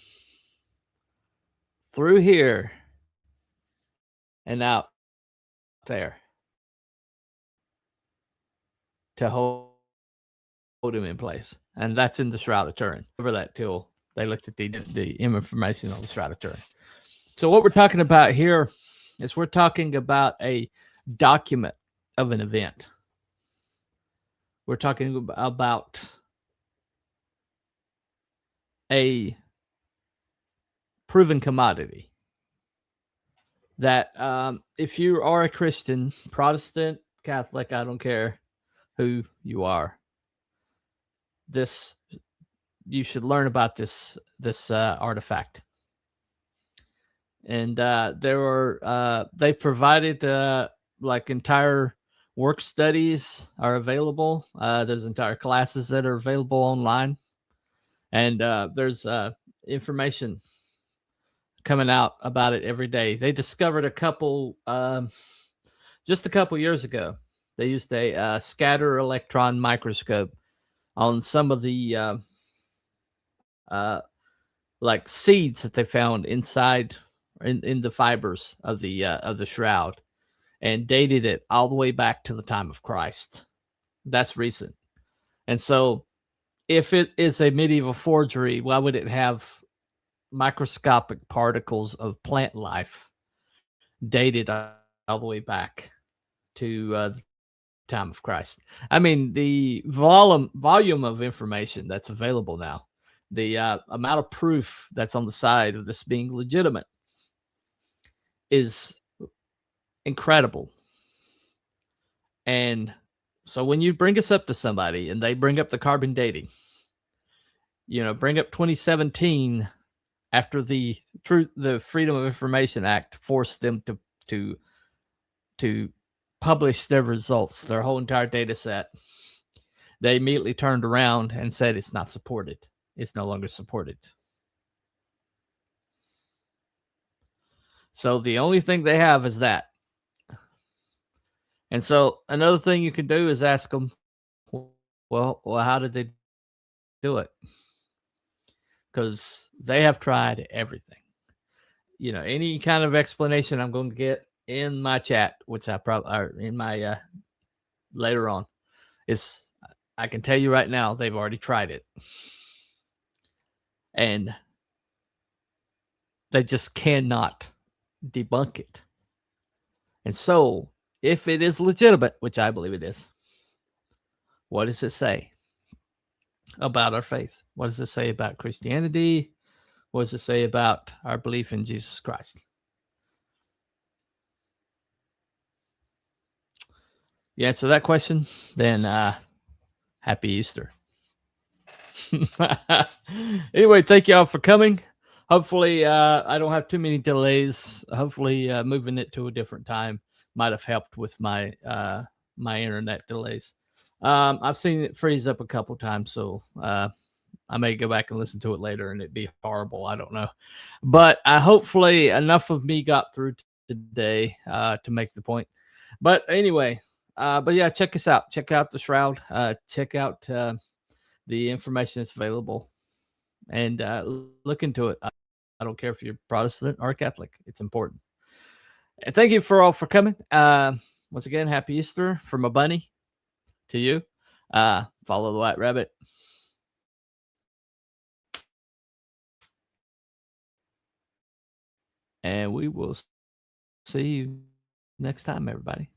through here, and out there to hold him in place. And that's in the Shroud of Turin. Remember that till they looked at the information on the Shroud of Turin. So what we're talking about here is we're talking about a document of an event. We're talking about a proven commodity that if you are a Christian, Protestant, Catholic, I don't care who you are, you should learn about this artifact. And they provided like entire work studies are available. There's entire classes that are available online, and there's information coming out about it every day. They discovered just a couple years ago. They used a scatter electron microscope on some of the like seeds that they found inside in the fibers of the shroud, and dated it all the way back to the time of Christ. That's recent. And so if it is a medieval forgery, why would it have microscopic particles of plant life dated all the way back to the time of Christ? I mean, the volume of information that's available now, the amount of proof that's on the side of this being legitimate is incredible. And so when you bring us up to somebody and they bring up the carbon dating, bring up 2017 after the Freedom of Information Act forced them to publish their results, their whole entire data set, they immediately turned around and said it's not supported. It's no longer supported. So the only thing they have is that. And so another thing you can do is ask them, well, how did they do it? Because they have tried everything. Any kind of explanation I'm going to get in my chat, which I probably in my later on, is I can tell you right now they've already tried it, and they just cannot debunk it. And so, if it is legitimate, which I believe it is, what does it say about our faith? What does it say about Christianity? What does it say about our belief in Jesus Christ? You answer that question, then happy Easter. Anyway, thank y'all for coming. Hopefully, I don't have too many delays. Hopefully, moving it to a different time might have helped with my my internet delays. I've seen it freeze up a couple times, so I may go back and listen to it later, and it'd be horrible. I don't know, but hopefully enough of me got through today to make the point. But anyway, but yeah, check us out. Check out the Shroud. Check out the information that's available, and look into it. I don't care if you're Protestant or Catholic. It's important. And thank you for all for coming. Once again, happy Easter from a bunny to you. Follow the white rabbit. And we will see you next time, everybody.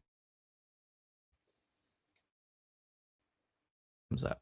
Thumbs up.